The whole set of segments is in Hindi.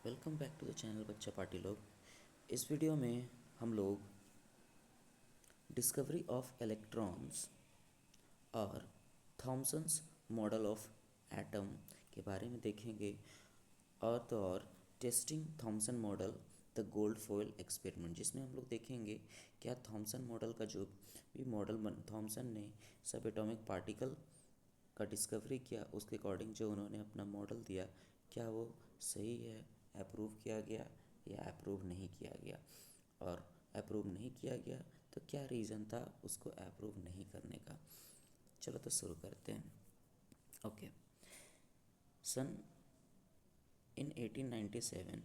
Welcome back to the channel बच्चा पार्टी लोग। इस वीडियो में हम लोग डिस्कवरी ऑफ इलेक्ट्रॉन्स और थॉमसन्स मॉडल ऑफ एटम के बारे में देखेंगे। और तो और testing Thomson model the gold foil experiment, जिसमें हम लोग देखेंगे क्या थॉमसन मॉडल का जो भी मॉडल थॉमसन ने सब एटॉमिक पार्टिकल का डिस्कवरी किया उसके अकॉर्डिंग जो उन्होंने अपना मॉडल दिया क्या वो सही है, अप्रूव किया गया या अप्रूव नहीं किया गया। और अप्रूव नहीं किया गया तो क्या रीज़न था उसको अप्रूव नहीं करने का। चलो तो शुरू करते हैं। ओके, सन इन 1897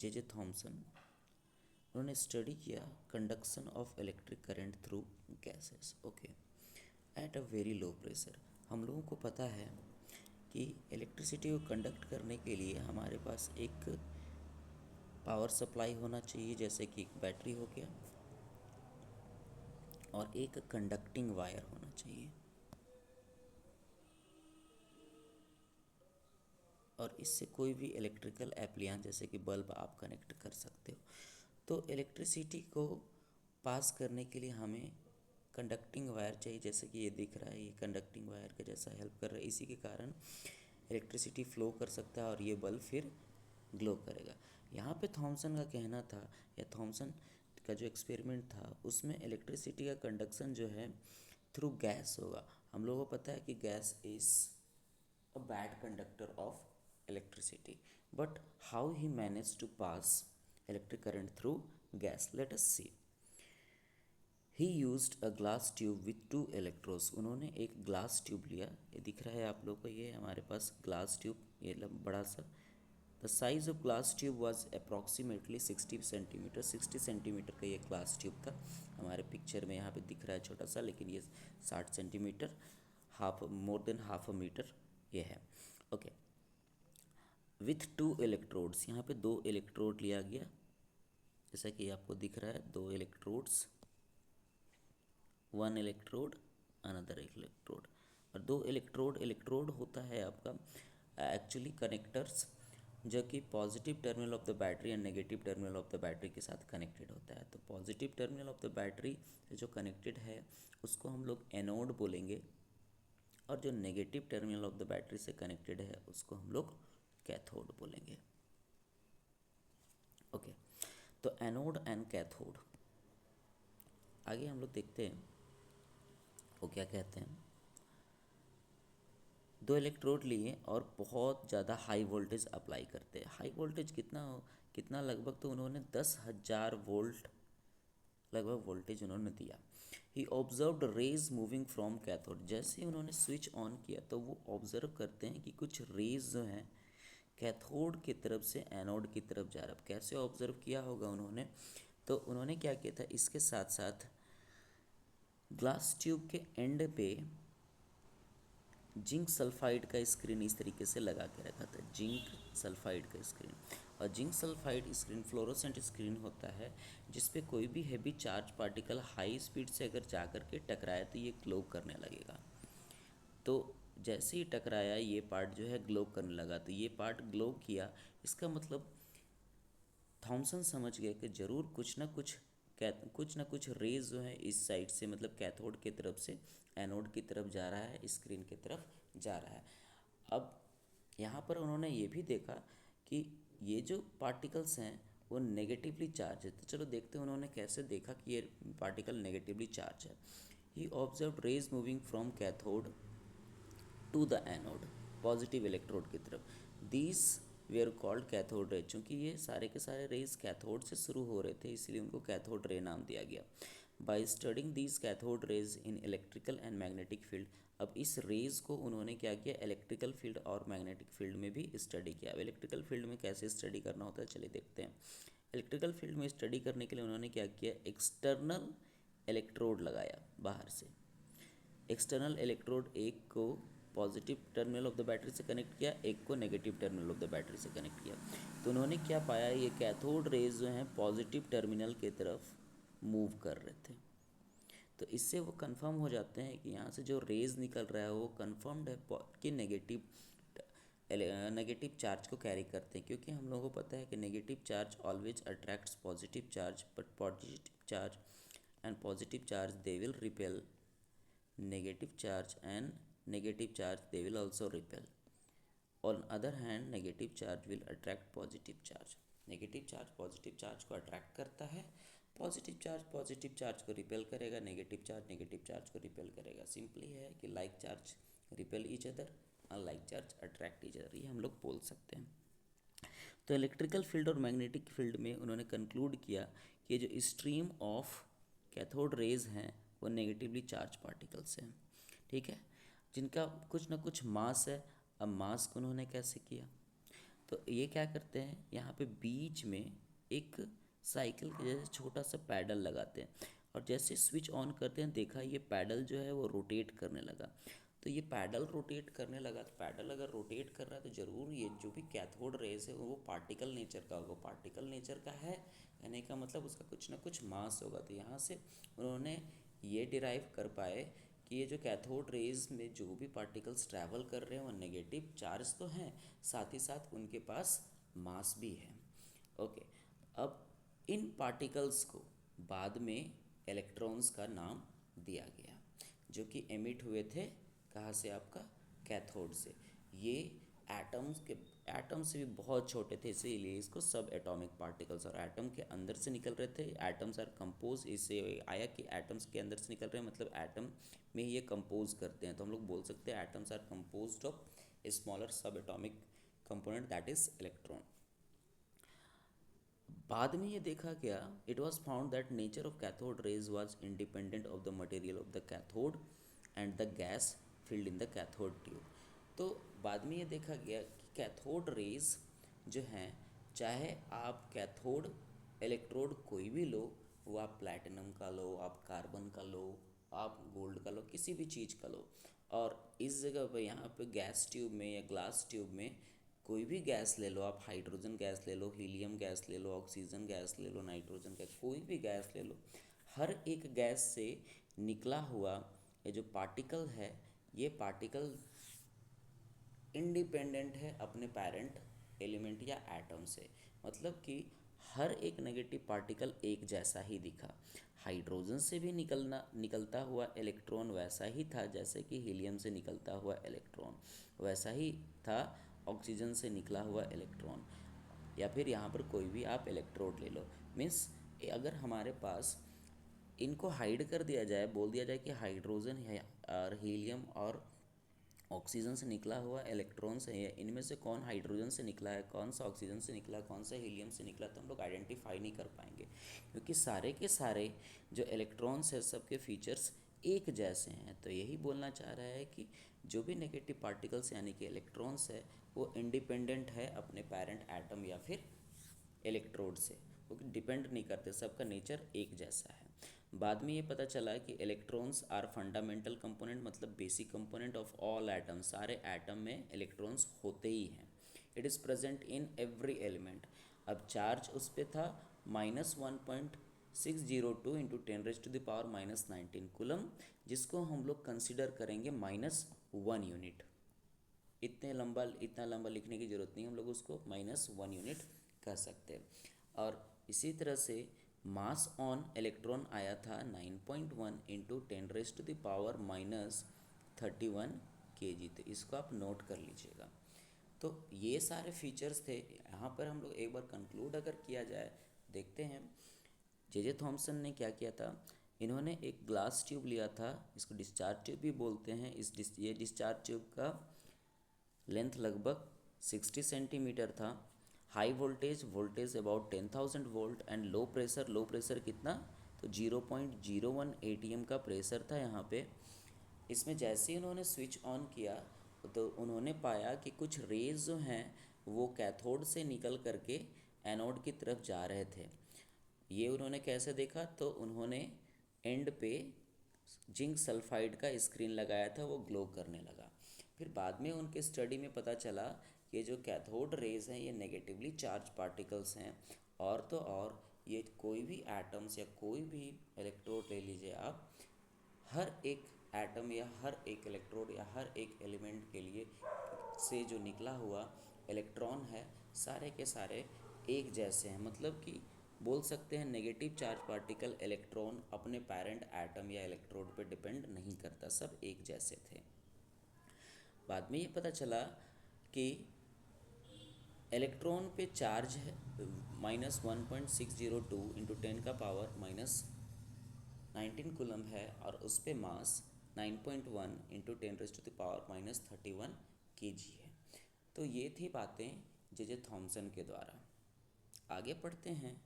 जे थॉमसन उन्होंने स्टडी किया conduction of electric current through gases. Okay, at a very low pressure. हम लोगों को पता है कि इलेक्ट्रिसिटी को कंडक्ट करने के लिए हमारे पास एक पावर सप्लाई होना चाहिए, जैसे कि एक बैटरी हो गया, और एक कंडक्टिंग वायर होना चाहिए। और इससे कोई भी इलेक्ट्रिकल एप्लियंस जैसे कि बल्ब आप कनेक्ट कर सकते हो। तो इलेक्ट्रिसिटी को पास करने के लिए हमें कंडक्टिंग वायर चाहिए, जैसे कि ये दिख रहा है, ये कंडक्टिंग वायर के जैसा हेल्प कर रहा है। इसी के कारण इलेक्ट्रिसिटी फ्लो कर सकता है और ये बल्ब फिर ग्लो करेगा। यहाँ पे थॉमसन का कहना था, या थॉमसन का जो एक्सपेरिमेंट था उसमें इलेक्ट्रिसिटी का कंडक्शन जो है थ्रू गैस होगा। हम लोगों को पता है कि gas is a bad conductor of electricity, but how he managed to pass electric current through gas, let us see. He used a glass tube with two electrodes. उन्होंने एक ग्लास ट्यूब लिया, ये दिख रहा है आप लोग को, ये हमारे पास ग्लास ट्यूब, ये बड़ा सा। The size of glass tube was approximately 60 centimetre. 60 centimetre का ये ग्लास ट्यूब था। हमारे पिक्चर में यहाँ पे दिख रहा है छोटा सा, लेकिन ये 60 centimeter, half, more than half a meter ये है। ओके, विथ टू इलेक्ट्रोड्स, यहाँ पे दो इलेक्ट्रोड लिया गया, जैसा कि आपको दिख रहा है, दो electrodes, one electrode, another electrode. और दो इलेक्ट्रोड, इलेक्ट्रोड होता है आपका एक्चुअली कनेक्टर्स, जो कि positive terminal of the battery and negative terminal of the battery के साथ कनेक्टेड होता है। तो positive terminal of the battery जो कनेक्टेड है उसको हम लोग एनोड बोलेंगे, और जो negative terminal of the battery से कनेक्टेड है उसको हम लोग कैथोड बोलेंगे। ओके, तो एनोड एंड कैथोड, आगे हम लोग देखते हैं वो क्या कहते हैं। दो इलेक्ट्रोड लिए और बहुत ज़्यादा हाई वोल्टेज अप्लाई करते हैं। हाई वोल्टेज कितना लगभग, तो उन्होंने 10,000 वोल्ट लगभग वोल्टेज उन्होंने दिया। He observed rays moving from cathode. जैसे ही उन्होंने स्विच ऑन किया तो वो ऑब्जर्व करते हैं कि कुछ रेज जो हैं कैथोड की तरफ से एनोड की तरफ जा रहा है। कैसे ऑब्जर्व किया होगा उन्होंने, तो उन्होंने क्या किया था, इसके साथ साथ ग्लास ट्यूब के एंड पे जिंक सल्फाइड का स्क्रीन इस तरीके से लगा के रखा था, जिंक सल्फाइड का स्क्रीन। और zinc sulphide screen fluorescent screen होता है, जिस पे कोई भी heavy charge particle high speed से अगर जा कर के टकराए तो ये ग्लो करने लगेगा। तो जैसे ही टकराया ये पार्ट जो है ग्लो करने लगा, तो ये पार्ट ग्लो किया। इसका मतलब थॉमसन समझ गए कि ज़रूर कुछ ना कुछ रेज जो है इस साइड से, मतलब कैथोड की तरफ से एनोड की तरफ जा रहा है, स्क्रीन की तरफ जा रहा है। अब यहाँ पर उन्होंने ये भी देखा कि ये जो पार्टिकल्स हैं वो नेगेटिवली चार्ज है। तो चलो देखते हैं उन्होंने कैसे देखा कि ये पार्टिकल नेगेटिवली चार्ज है। He observe rays moving from cathode to the anode, positive electrode की तरफ। These where called cathode ray. चूँकि ये सारे के सारे रेज कैथोड से शुरू हो रहे थे इसलिए उनको कैथोड रे नाम दिया गया। By studying these cathode rays in electrical and magnetic field. अब इस रेज को उन्होंने क्या किया, इलेक्ट्रिकल फील्ड और मैग्नेटिक फील्ड में भी स्टडी किया। अब इलेक्ट्रिकल फील्ड में कैसे स्टडी करना होता है चलिए देखते हैं। इलेक्ट्रिकल फील्ड में स्टडी करने के लिए उन्होंने क्या किया, एक्सटर्नल इलेक्ट्रोड लगाया बाहर से। एक्सटर्नल इलेक्ट्रोड एक को positive terminal of the battery से कनेक्ट किया, एक को negative terminal of the battery से कनेक्ट किया। तो उन्होंने क्या पाया, ये कैथोड रेज जो हैं पॉजिटिव टर्मिनल की तरफ मूव कर रहे थे। तो इससे वो कंफर्म हो जाते हैं कि यहाँ से जो रेज निकल रहा है वो कंफर्म्ड है कि नेगेटिव चार्ज को कैरी करते हैं, क्योंकि हम लोगों को पता है कि negative charge always attracts positive charge, but positive charge and positive charge they will repel negative charge, and negative charge they will also repel. On other hand, negative charge will attract positive charge. Negative charge positive charge को अट्रैक्ट करता है, पॉजिटिव चार्ज को रिपेल करेगा, नेगेटिव चार्ज को रिपेल करेगा। सिंपली है कि like charge repel each other, unlike charge attract each other, ये हम लोग बोल सकते हैं। तो इलेक्ट्रिकल फील्ड और मैग्नेटिक फील्ड में उन्होंने कंक्लूड किया कि जो स्ट्रीम ऑफ कैथोड रेज हैं वो नेगेटिवली चार्ज पार्टिकल्स हैं, ठीक है, जिनका कुछ ना कुछ मास है। अब मास को उन्होंने कैसे किया, तो ये क्या करते हैं, यहाँ पे बीच में एक साइकिल के जैसे छोटा सा पैडल लगाते हैं, और जैसे स्विच ऑन करते हैं देखा ये पैडल जो है वो रोटेट करने लगा। तो ये पैडल रोटेट करने लगा, तो पैडल अगर रोटेट कर रहा है तो ज़रूर ये जो भी कैथोड रेज है वो पार्टिकल नेचर का होगा, पार्टिकल नेचर का है कहने का मतलब उसका कुछ ना कुछ मास होगा। तो यहाँ से उन्होंने ये डिराइव कर पाए कि ये जो कैथोड रेज में जो भी पार्टिकल्स ट्रैवल कर रहे हैं वो नेगेटिव चार्ज तो हैं, साथ ही साथ उनके पास मास भी है। ओके, अब इन पार्टिकल्स को बाद में इलेक्ट्रॉन्स का नाम दिया गया, जो कि एमिट हुए थे कहाँ से, आपका कैथोड से। ये एटम से भी बहुत छोटे थे, इसीलिए इसको सब एटॉमिक पार्टिकल्स, और एटम के अंदर से निकल रहे थे। एटम्स आर कंपोज, इससे आया कि एटम्स के अंदर से निकल रहे हैं, मतलब एटम में ये कंपोज करते हैं। तो हम लोग बोल सकते हैं atoms are composed of smaller sub atomic component that is electron. बाद में ये देखा गया, it was found that nature of cathode rays was independent of the material of the cathode and the gas filled in the cathode tube. तो बाद में ये देखा गया कि कैथोड रेज जो हैं, चाहे आप कैथोड इलेक्ट्रोड कोई भी लो, वो आप प्लैटिनम का लो, आप कार्बन का लो, आप गोल्ड का लो, किसी भी चीज़ का लो, और इस जगह पे यहाँ पे गैस ट्यूब में या ग्लास ट्यूब में कोई भी गैस ले लो, आप हाइड्रोजन गैस ले लो, हीलियम गैस ले लो, ऑक्सीजन गैस ले लो, नाइट्रोजन गैस, कोई भी गैस ले लो, हर एक गैस से निकला हुआ ये जो पार्टिकल है, ये पार्टिकल इंडिपेंडेंट है अपने पेरेंट एलिमेंट या एटम से। मतलब कि हर एक नेगेटिव पार्टिकल एक जैसा ही दिखा। हाइड्रोजन से भी निकलता हुआ इलेक्ट्रॉन वैसा ही था जैसे कि हीलियम से निकलता हुआ इलेक्ट्रॉन, वैसा ही था ऑक्सीजन से निकला हुआ इलेक्ट्रॉन, या फिर यहाँ पर कोई भी आप इलेक्ट्रोड ले लो। मीन्स अगर हमारे पास इनको हाइड कर दिया जाए, बोल दिया जाए कि हाइड्रोजन है और हीलियम और ऑक्सीजन से निकला हुआ इलेक्ट्रॉन्स है, इनमें से कौन हाइड्रोजन से निकला है, कौन सा ऑक्सीजन से निकला है, कौन सा हीलियम से निकला, तो हम लोग आइडेंटिफाई नहीं कर पाएंगे, क्योंकि सारे के सारे जो इलेक्ट्रॉन्स है सबके फीचर्स एक जैसे हैं। तो यही बोलना चाह रहा है कि जो भी नेगेटिव पार्टिकल्स यानी कि इलेक्ट्रॉन्स है वो इंडिपेंडेंट है अपने पेरेंट एटम या फिर इलेक्ट्रोड से, वो डिपेंड नहीं करते, सबका नेचर एक जैसा है। बाद में ये पता चला कि इलेक्ट्रॉन्स आर फंडामेंटल कंपोनेंट, मतलब basic component of all atom, सारे एटम में इलेक्ट्रॉन्स होते ही हैं। It is present in every element. अब चार्ज उस पर था -1.602 इंटू 10⁻⁻19 कूलम, जिसको हम लोग कंसिडर करेंगे -1 यूनिट। इतना लंबा लिखने की ज़रूरत नहीं, हम लोग उसको -1 यूनिट कह सकते हैं। और इसी तरह से मास ऑन इलेक्ट्रॉन आया था 9.1 इंटू 10⁻31 kg। तो इसको आप नोट कर लीजिएगा। तो ये सारे फीचर्स थे। यहाँ पर हम लोग एक बार कंक्लूड अगर किया जाए, देखते हैं जे थॉमसन ने क्या किया था। इन्होंने एक ग्लास ट्यूब लिया था, इसको डिस्चार्ज ट्यूब भी बोलते हैं। ये डिस्चार्ज ट्यूब का लेंथ लगभग 60 सेंटीमीटर था। High voltage about 10,000 volt, and low pressure कितना, तो 0.01 ATM का प्रेशर था यहाँ पे। इसमें जैसे ही उन्होंने स्विच ऑन किया तो उन्होंने पाया कि कुछ रेज जो हैं वो कैथोड से निकल करके एनोड की तरफ जा रहे थे। ये उन्होंने कैसे देखा, तो उन्होंने एंड पे जिंक सल्फाइड का स्क्रीन लगाया था, वो ग्लो करने लगा। फिर बाद में उनके स्टडी में पता चला कि जो कैथोड रेज हैं ये नेगेटिवली चार्ज पार्टिकल्स हैं, और तो और ये कोई भी एटम्स या कोई भी इलेक्ट्रोड ले लीजिए आप, हर एक एटम या हर एक इलेक्ट्रोड या हर एक एलिमेंट के लिए से जो निकला हुआ इलेक्ट्रॉन है सारे के सारे एक जैसे हैं, मतलब कि बोल सकते हैं नेगेटिव चार्ज पार्टिकल इलेक्ट्रॉन अपने पेरेंट एटम या इलेक्ट्रोड पर डिपेंड नहीं करता, सब एक जैसे थे। बाद में ये पता चला कि इलेक्ट्रॉन पे चार्ज है -1.602 इंटू 10⁻⁻19 कूलम है और उस पे मास 9.1 इंटू 10⁻⁻31 kg है। तो ये थी बातें जे थॉमसन के द्वारा। आगे पढ़ते हैं।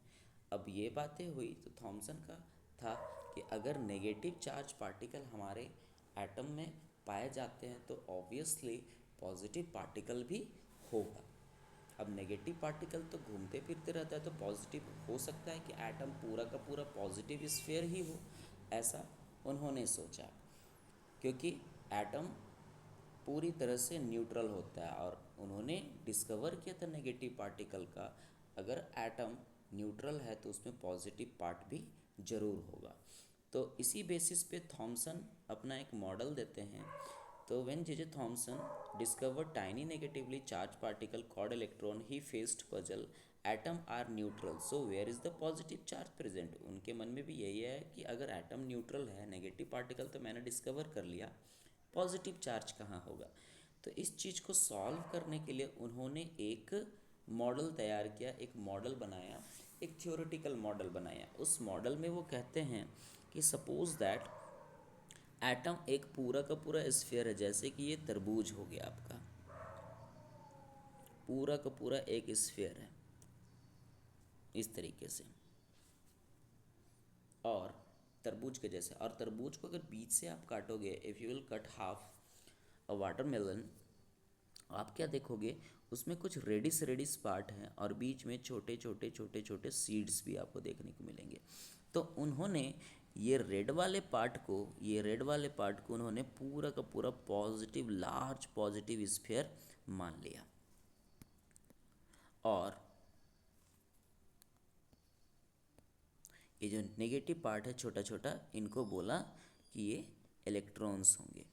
अब ये बातें हुई तो थॉमसन का था कि अगर नेगेटिव चार्ज पार्टिकल हमारे एटम में पाए जाते हैं तो ऑब्वियसली पॉजिटिव पार्टिकल भी होगा। अब नेगेटिव पार्टिकल तो घूमते फिरते रहता है तो पॉजिटिव हो सकता है कि एटम पूरा का पूरा पॉजिटिव स्फीयर ही हो, ऐसा उन्होंने सोचा। क्योंकि एटम पूरी तरह से न्यूट्रल होता है और उन्होंने डिस्कवर किया था नेगेटिव पार्टिकल का, अगर एटम न्यूट्रल है तो उसमें पॉजिटिव पार्ट भी ज़रूर होगा। तो इसी बेसिस पे थॉमसन अपना एक मॉडल देते हैं। तो when J Thomson discovered tiny negatively charge particle called electron he faced puzzle atom are neutral so where is the positive charge present. उनके मन में भी यही है कि अगर एटम न्यूट्रल है, नेगेटिव पार्टिकल तो मैंने डिस्कवर कर लिया, पॉजिटिव चार्ज कहाँ होगा। तो इस चीज़ को सॉल्व करने के लिए उन्होंने एक मॉडल तैयार किया, एक मॉडल बनाया, एक थ्योरेटिकल मॉडल बनाया। उस मॉडल में वो कहते हैं कि सपोज दैट एटम एक पूरा का पूरा स्फीयर है, जैसे कि ये तरबूज हो गया आपका, पूरा का पूरा एक स्फीयर है इस तरीके से, और तरबूज के जैसे। और तरबूज को अगर बीच से आप काटोगे, if you will cut half a watermelon, आप क्या देखोगे उसमें कुछ रेडिस रेडिस पार्ट हैं और बीच में छोटे छोटे छोटे छोटे सीड्स भी आपको देखने को मिलेंगे। तो उन्होंने ये रेड वाले पार्ट को उन्होंने पूरा का पूरा पॉजिटिव, लार्ज पॉजिटिव स्फीयर मान लिया। और ये जो नेगेटिव पार्ट है छोटा छोटा, इनको बोला कि ये इलेक्ट्रॉन्स होंगे।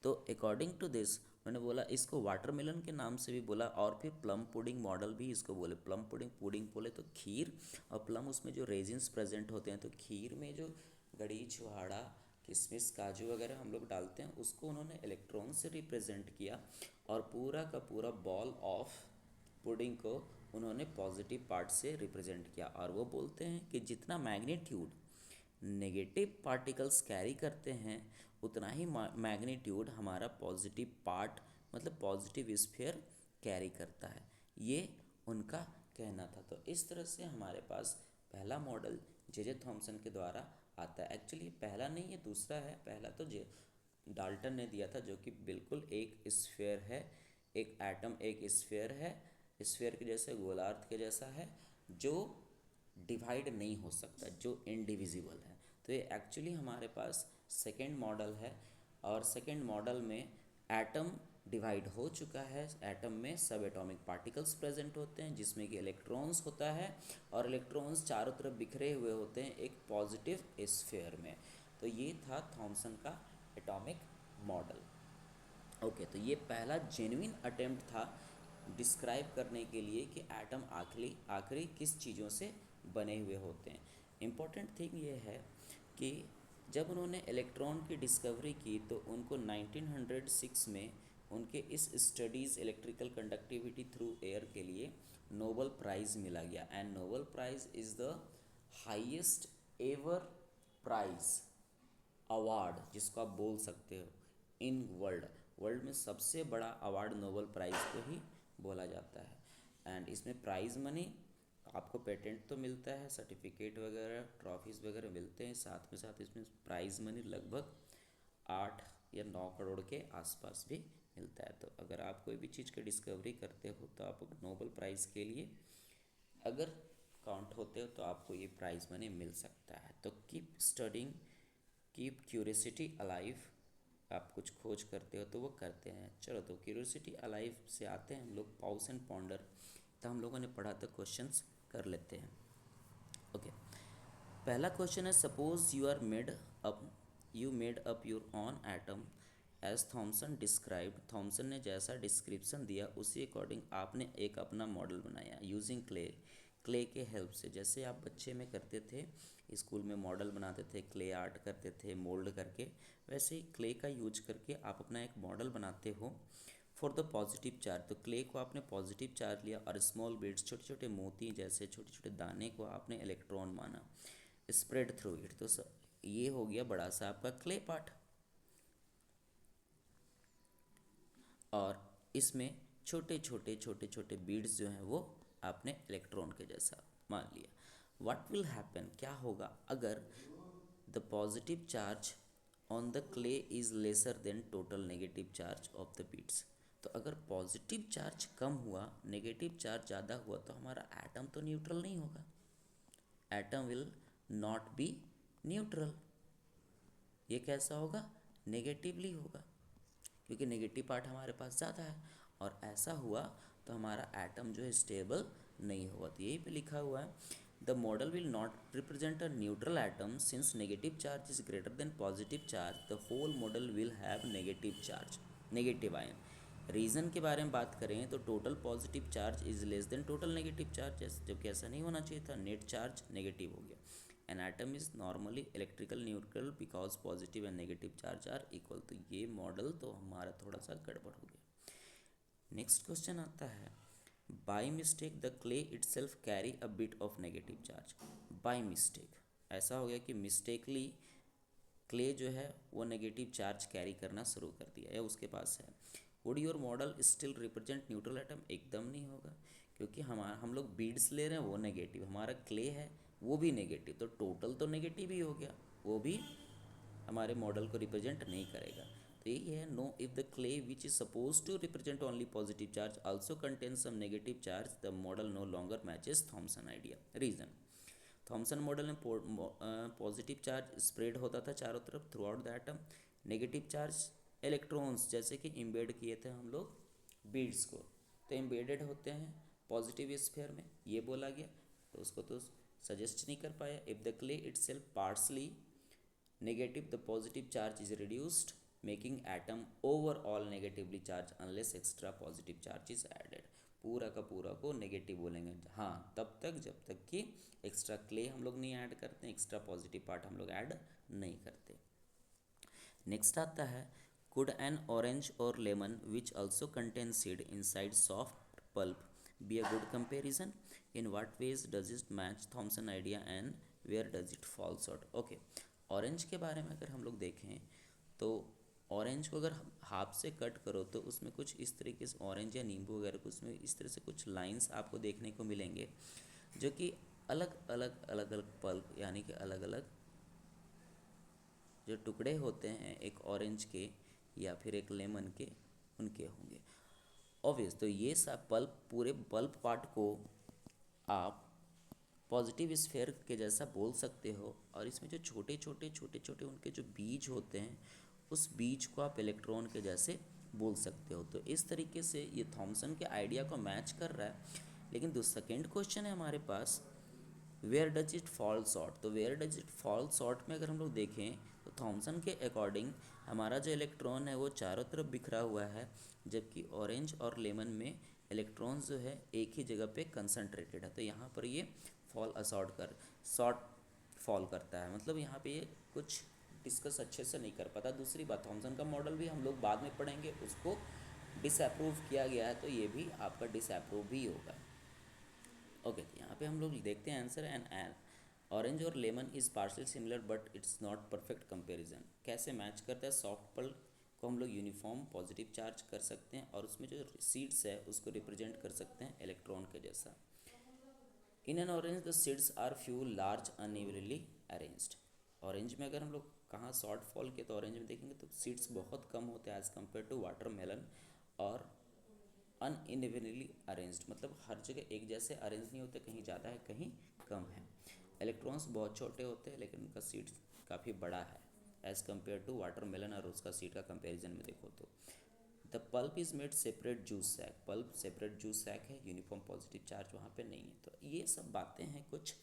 तो अकॉर्डिंग टू दिस उन्होंने बोला, इसको वाटरमेलन के नाम से भी बोला, और फिर प्लम पुडिंग मॉडल भी इसको बोले। प्लम पुडिंग, पुडिंग बोले तो खीर, और प्लम उसमें जो रेजिन्स प्रेजेंट होते हैं, तो खीर में जो गड़ी, छुहाड़ा, किशमिश, काजू वगैरह हम लोग डालते हैं, उसको उन्होंने इलेक्ट्रॉन से रिप्रेजेंट किया। और पूरा का पूरा बॉल ऑफ पुडिंग को उन्होंने पॉजिटिव पार्ट से रिप्रेजेंट किया। और वो बोलते हैं कि जितना मैग्नीट्यूड नेगेटिव पार्टिकल्स कैरी करते हैं उतना ही मैग्नीट्यूड हमारा पॉजिटिव पार्ट, मतलब पॉजिटिव स्फीयर कैरी करता है। ये उनका कहना था। तो इस तरह से हमारे पास पहला मॉडल जे थॉमसन के द्वारा आता है। एक्चुअली पहला नहीं, ये दूसरा है। पहला तो जे डाल्टन ने दिया था, जो कि बिल्कुल एक स्फीयर है, एक एटम एक स्फीयर है, स्फीयर के जैसे, गोलार्ध के जैसा है, जो डिवाइड नहीं हो सकता, जो इनडिविजिबल है। तो ये एक्चुअली हमारे पास सेकेंड मॉडल है। और सेकेंड मॉडल में एटम डिवाइड हो चुका है, एटम में सब एटॉमिक पार्टिकल्स प्रेजेंट होते हैं जिसमें कि इलेक्ट्रॉन्स होता है, और इलेक्ट्रॉन्स चारों तरफ बिखरे हुए होते हैं एक पॉजिटिव स्फीयर में। तो ये था थॉमसन का एटॉमिक मॉडल। ओके, तो ये पहला जेन्युइन अटेम्प्ट था डिस्क्राइब करने के लिए कि एटम आखिरी किस चीज़ों से बने हुए होते हैं। इम्पॉर्टेंट थिंग ये है कि जब उन्होंने इलेक्ट्रॉन की डिस्कवरी की तो उनको 1906 में उनके इस studies electrical conductivity through air के लिए नोबल प्राइज़ मिला गया। And Nobel prize is the highest ever prize, award जिसको आप बोल सकते हो इन वर्ल्ड में सबसे बड़ा अवार्ड नोबल प्राइज़ को ही बोला जाता है। एंड इसमें प्राइज़ मनी, आपको पेटेंट तो मिलता है, सर्टिफिकेट वगैरह, ट्रॉफीज़ वगैरह मिलते हैं, साथ में साथ इसमें प्राइज़ मनी लगभग 8 या 9 करोड़ के आसपास भी मिलता है। तो अगर आप कोई भी चीज़ की डिस्कवरी करते हो तो आप नोबल प्राइज़ के लिए अगर काउंट होते हो तो आपको ये प्राइज़ मनी मिल सकता है। तो keep studying, keep curiosity alive. आप कुछ खोज करते हो तो वो करते हैं। चलो, तो क्यूरियोसिटी अलाइव से आते हैं हम लोग पाउस एंड पॉन्डर। तो हम लोगों ने पढ़ा था, क्वेश्चंस कर लेते हैं। ओके, पहला क्वेश्चन है, suppose you are made up you made up your own atom as Thomson described, Thomson ने जैसा डिस्क्रिप्शन दिया उसी अकॉर्डिंग आपने एक अपना मॉडल बनाया यूजिंग क्ले, क्ले के हेल्प से। जैसे आप बच्चे में करते थे, स्कूल में मॉडल बनाते थे, क्ले आर्ट करते थे मोल्ड करके, वैसे ही क्ले का यूज करके आप अपना एक मॉडल बनाते हो फॉर द पॉजिटिव चार्ज। तो क्ले को आपने पॉजिटिव चार्ज लिया और स्मॉल बीड्स छोटे छोटे मोती जैसे छोटे छोटे दाने को आपने इलेक्ट्रॉन माना, स्प्रेड थ्रू इट। तो ये हो गया बड़ा सा आपका क्ले पार्ट। और इसमें छोटे छोटे छोटे छोटे बीड्स जो हैं वो आपने इलेक्ट्रॉन के जैसा मान लिया। व्हाट विल हैपन, क्या होगा अगर the positive charge on the clay is lesser than total negative charge of the beads. तो अगर पॉजिटिव चार्ज कम हुआ, नेगेटिव चार्ज ज़्यादा हुआ, तो हमारा एटम तो न्यूट्रल नहीं होगा, atom will not be neutral. ये कैसा होगा, नेगेटिवली होगा, क्योंकि नेगेटिव पार्ट हमारे पास ज़्यादा है। और ऐसा हुआ तो हमारा एटम जो है स्टेबल नहीं होगा। तो यही पे लिखा हुआ है the model will not represent a neutral atom since negative charge is greater than positive charge, the whole model will have negative charge, negative ion. Reason के बारे में बात करें तो total positive charge is less than total negative charge, जबकि ऐसा नहीं होना चाहिए था, नेट चार्ज नेगेटिव हो गया। An atom is normally electrical neutral because positive and negative charge are equal. तो ये मॉडल तो हमारा थोड़ा सा गड़बड़ हो गया। नेक्स्ट क्वेश्चन आता है by mistake the clay itself carry a bit of negative charge. By mistake ऐसा हो गया कि मिस्टेकली क्ले जो है वो नेगेटिव चार्ज कैरी करना शुरू कर दिया या उसके पास है। Would your model still represent neutral atom, एकदम नहीं होगा, क्योंकि हम लोग बीड्स ले रहे हैं वो नेगेटिव, हमारा क्ले है वो भी नेगेटिव, तो टोटल तो नेगेटिव ही हो गया, वो भी हमारे मॉडल को रिप्रेजेंट नहीं करेगा। तो यही है no if the clay which is suppose to represent only positive charge also contain some negative charge the model no longer matches Thomson idea. Reason, Thomson model में पॉजिटिव चार्ज स्प्रेड होता था चारों तरफ throughout the atom, negative charge electrons जैसे कि इम्बेड किए थे हम लोग बीड्स को, तो इम्बेडेड होते हैं पॉजिटिव स्फीयर में, ये बोला गया। तो उसको तो सजेस्ट नहीं कर पाया। If the clay itself partly negative the positive charge is reduced making atom overall negatively charged unless extra positive charge is added. पूरा का पूरा को नेगेटिव बोलेंगे हाँ तब तक जब तक कि एक्स्ट्रा क्ले हम लोग नहीं ऐड करते, एक्स्ट्रा पॉजिटिव पार्ट हम लोग ऐड नहीं करते। नेक्स्ट आता है कुड एन ऑरेंज और lemon which also contain seed inside soft pulp be a good comparison, in what ways does it match Thomson idea and where does it fall short. Okay, orange के बारे में अगर हम लोग देखें तो ऑरेंज को अगर हाफ से कट करो तो उसमें कुछ इस तरीके से ऑरेंज या नींबू वगैरह कुछ उसमें इस तरह से कुछ लाइंस आपको देखने को मिलेंगे जो कि अलग अलग अलग अलग पल्प यानी कि अलग अलग जो टुकड़े होते हैं एक ऑरेंज के या फिर एक लेमन के उनके होंगे ऑब्वियस। तो ये सब पल्प पूरे पल्प पार्ट को आप पॉजिटिव स्फेयर के जैसा बोल सकते हो, और इसमें जो छोटे छोटे छोटे छोटे उनके जो बीज होते हैं उस बीज को आप इलेक्ट्रॉन के जैसे बोल सकते हो। तो इस तरीके से ये थॉमसन के आइडिया को मैच कर रहा है। लेकिन जो सेकेंड क्वेश्चन है हमारे पास where does it fall short, तो where does it fall short में अगर हम लोग देखें तो थॉमसन के अकॉर्डिंग हमारा जो इलेक्ट्रॉन है वो चारों तरफ बिखरा हुआ है, जबकि ऑरेंज और लेमन में इलेक्ट्रॉन्स जो है एक ही जगह पे कंसंट्रेटेड है। तो यहाँ पर ये फॉल शॉर्ट फॉल करता है, मतलब यहाँ पे ये कुछ डिस्कस अच्छे से नहीं कर पाता। दूसरी बात थॉमसन का मॉडल भी हम लोग बाद में पढ़ेंगे, उसको डिसअप्रूव किया गया है, तो ये भी आपका डिसअप्रूव भी होगा। ओके, यहाँ पे हम लोग देखते हैं आंसर एन ऑरेंज और lemon is partial similar but it's not perfect comparison. कैसे मैच करता है, सॉफ्ट पल्प को हम लोग यूनिफॉर्म पॉजिटिव चार्ज कर सकते हैं और उसमें जो सीड्स है उसको रिप्रेजेंट कर सकते हैं इलेक्ट्रॉन के जैसा। In an orange the seeds are few large unevenly arranged. Orange में अगर हम लोग कहाँ शॉर्ट फॉल के तो ऑरेंज में देखेंगे तो सीड्स बहुत कम होते हैं एज़ कम्पेयर टू वाटरमेलन, और अनइवनली अरेंज्ड मतलब हर जगह एक जैसे अरेंज नहीं होते, कहीं ज़्यादा है कहीं कम है। इलेक्ट्रॉन्स बहुत छोटे होते हैं लेकिन उनका सीड काफ़ी बड़ा है एज़ कम्पेयर टू वाटरमेलन, और उसका सीड का कंपैरिजन में देखो तो the pulp is made separate juice sac, pulp separate juice sac है, यूनिफॉर्म पॉजिटिव चार्ज वहाँ पे नहीं है। तो ये सब बातें हैं कुछ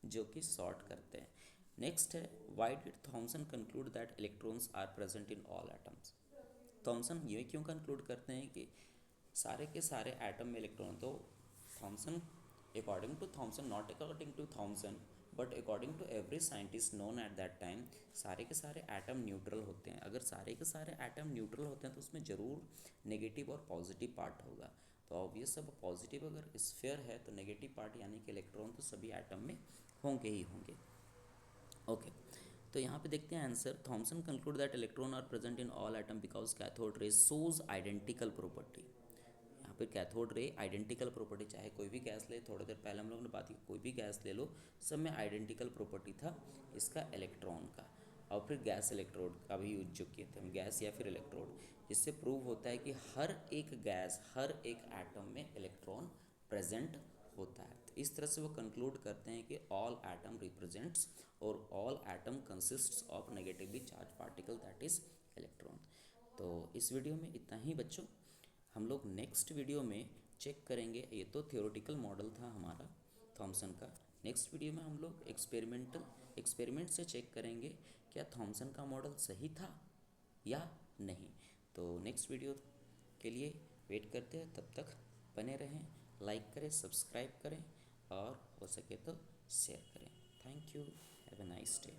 जो कि सॉर्ट करते हैं। नेक्स्ट है why did Thomson conclude that electrons are present in all atoms. Thomson ये क्यों कंक्लूड करते हैं कि सारे के सारे एटम में इलेक्ट्रॉन, तो Thomson according to Thomson, not according to Thomson but according to every scientist known at that time, सारे के सारे एटम न्यूट्रल होते हैं। अगर सारे के सारे एटम न्यूट्रल होते हैं तो उसमें ज़रूर नेगेटिव और पॉजिटिव पार्ट होगा। तो ऑब्वियस अब पॉजिटिव अगर स्फीयर है तो नेगेटिव पार्ट यानी कि इलेक्ट्रॉन तो सभी एटम में होंगे ही होंगे। ओके, तो यहाँ पे देखते हैं answer. Thomson conclude that electron are present in all atom because cathode ray shows identical property. यहाँ पे कैथोड रे आइडेंटिकल प्रॉपर्टी, चाहे कोई भी गैस ले, थोड़ी देर पहले हम लोगों ने बात की, कोई भी गैस ले लो, सब में आइडेंटिकल प्रॉपर्टी था इसका इलेक्ट्रॉन का। और फिर गैस इलेक्ट्रोड का भी यूज जो किए थे हम, गैस या फिर इलेक्ट्रोड, जिससे प्रूव होता है कि हर एक गैस, हर एक एटम में इलेक्ट्रॉन प्रेजेंट होता है। तो इस तरह से वो कंक्लूड करते हैं कि ऑल एटम रिप्रेजेंट्स और all atom consists of negatively charge particle that is electron. तो इस वीडियो में इतना ही बच्चों। हम लोग नेक्स्ट वीडियो में चेक करेंगे, ये तो थियोरेटिकल मॉडल था हमारा थॉमसन का। नेक्स्ट वीडियो में हम लोग एक्सपेरिमेंट से चेक करेंगे क्या थॉमसन का मॉडल सही था या नहीं। तो नेक्स्ट वीडियो के लिए वेट करते हैं, तब तक बने रहें, लाइक करें, सब्सक्राइब करें और हो सके तो शेयर करें। Thank you, have a nice day.